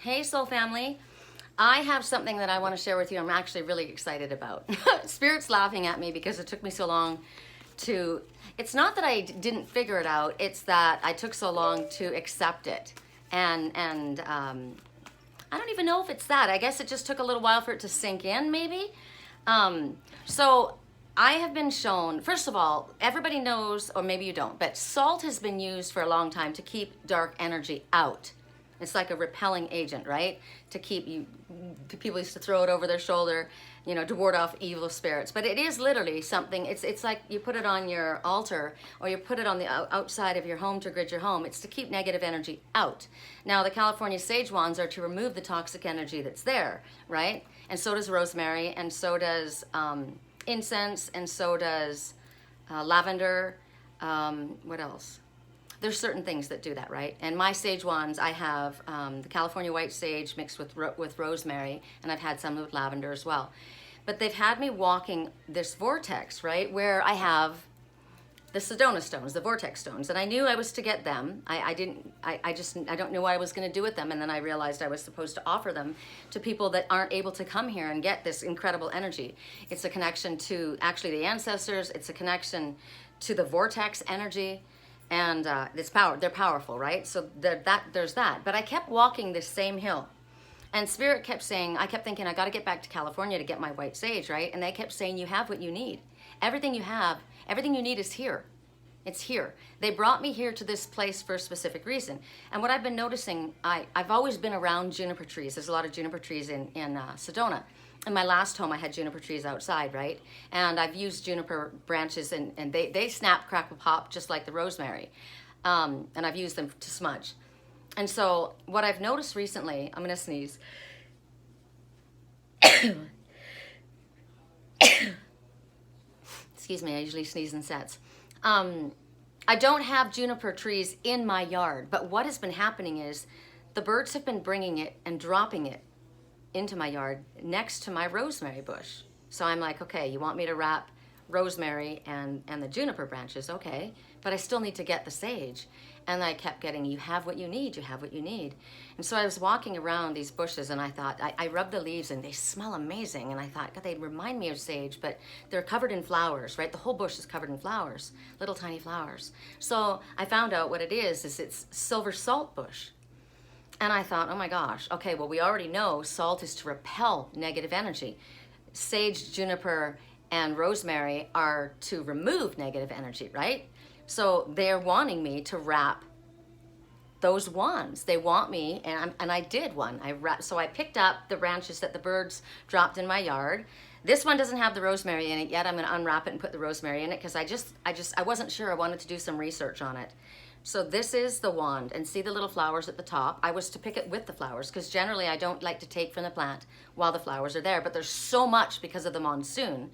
Hey soul family, I have something that I want to share with you. I'm actually really excited about. Spirit's laughing at me because it took me so long to, it's not that I didn't figure it out, it's that I took so long to accept it. And I don't even know if it's that. I guess it just took a little while for it to sink in, maybe. So I have been shown, first of all, everybody knows, or maybe you don't, but salt has been used for a long time to keep dark energy out. It's like a repelling agent, right? To keep you, people used to throw it over their shoulder, you know, to ward off evil spirits. But it is literally something, it's like you put it on your altar or you put it on the outside of your home to grid your home. It's to keep negative energy out. Now, the California sage wands are to remove the toxic energy that's there, right? And so does rosemary, and so does incense, and so does lavender. What else? There's certain things that do that, right? And my sage wands, I have the California white sage mixed with rosemary, and I've had some with lavender as well. But they've had me walking this vortex, right, where I have the Sedona stones, the vortex stones, and I knew I was to get them. I don't know what I was going to do with them, and then I realized I was supposed to offer them to people that aren't able to come here and get this incredible energy. It's a connection to actually the ancestors. It's a connection to the vortex energy. And it's power. They're powerful, right? So there's that. But I kept walking this same hill, and Spirit kept saying, I kept thinking, I got to get back to California to get my white sage, right? And they kept saying, you have what you need. Everything you have, everything you need is here. It's here. They brought me here to this place for a specific reason. And what I've been noticing, I've always been around juniper trees. There's a lot of juniper trees in Sedona. In my last home, I had juniper trees outside, right? And I've used juniper branches, and they snap, crackle, pop, just like the rosemary. And I've used them to smudge. And so what I've noticed recently, I'm going to sneeze. Excuse me, I usually sneeze in sets. I don't have juniper trees in my yard, but what has been happening is the birds have been bringing it and dropping it into my yard next to my rosemary bush. So I'm like, okay, you want me to wrap rosemary and the juniper branches, okay, but I still need to get the sage. And I kept getting, you have what you need, you have what you need. And so I was walking around these bushes, and I thought, I rubbed the leaves and they smell amazing, and I thought, God, they remind me of sage, but they're covered in flowers, right? The whole bush is covered in flowers, little tiny flowers. So I found out what it is it's silver salt bush. And I thought, oh my gosh, okay, well, we already know salt is to repel negative energy. Sage, juniper, and rosemary are to remove negative energy, right? So they're wanting me to wrap those wands. They want me, and I did one. So I picked up the branches that the birds dropped in my yard. This one doesn't have the rosemary in it yet. I'm going to unwrap it and put the rosemary in it because I wasn't sure. I wanted to do some research on it. So this is the wand, and see the little flowers at the top. I was to pick it with the flowers because generally I don't like to take from the plant while the flowers are there, but there's so much because of the monsoon,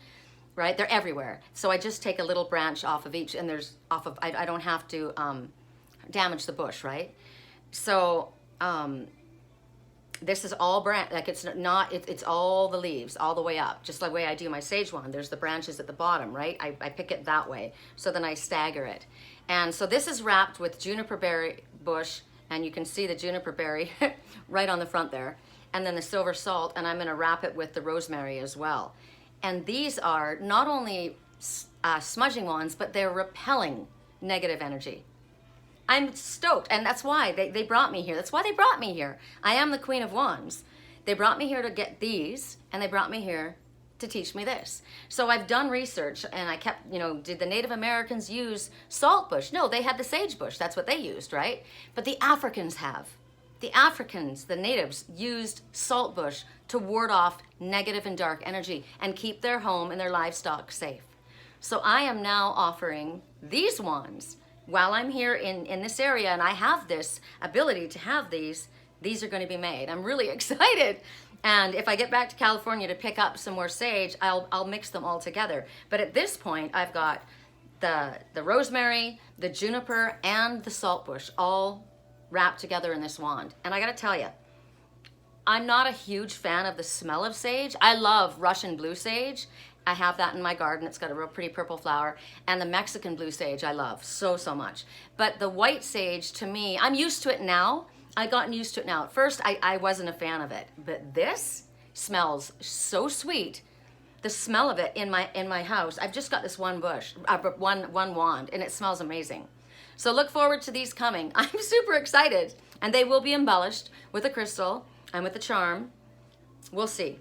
right? They're everywhere. So I just take a little branch off of each, and I don't have to damage the bush, right? So this is all like it's all the leaves all the way up, just like the way I do my sage wand. There's the branches at the bottom, right? I pick it that way. So then I stagger it. And so this is wrapped with juniper berry bush, and you can see the juniper berry right on the front there, and then the silver salt, and I'm going to wrap it with the rosemary as well. And these are not only smudging wands, but they're repelling negative energy. I'm stoked, and that's why they brought me here. That's why they brought me here. I am the Queen of Wands. They brought me here to get these, and they brought me here to teach me this. So I've done research, and I kept, did the Native Americans use salt bush? No, they had the sage bush. That's what they used, right? But the Africans have. The Africans, the natives, used salt bush to ward off negative and dark energy and keep their home and their livestock safe. So I am now offering these wands while I'm here in this area, and I have this ability to have these are going to be made. I'm really excited. And if I get back to California to pick up some more sage, I'll mix them all together. But at this point, I've got the rosemary, the juniper, and the salt bush all wrapped together in this wand. And I got to tell you, I'm not a huge fan of the smell of sage. I love Russian blue sage. I have that in my garden. It's got a real pretty purple flower. And the Mexican blue sage I love so much. But the white sage, to me, I'm used to it now. I gotten used to it now. At first, I wasn't a fan of it, but this smells so sweet. The smell of it in my house. I've just got this one bush, one wand, and it smells amazing. So look forward to these coming. I'm super excited, and they will be embellished with a crystal and with a charm. We'll see.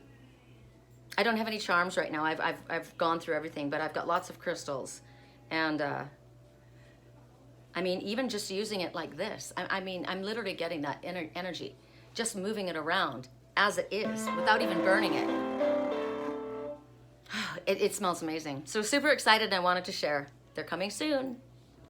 I don't have any charms right now. I've gone through everything, but I've got lots of crystals, and I mean, even just using it like this, I mean, I'm literally getting that energy, just moving it around as it is without even burning it. It smells amazing. So super excited, and I wanted to share. They're coming soon.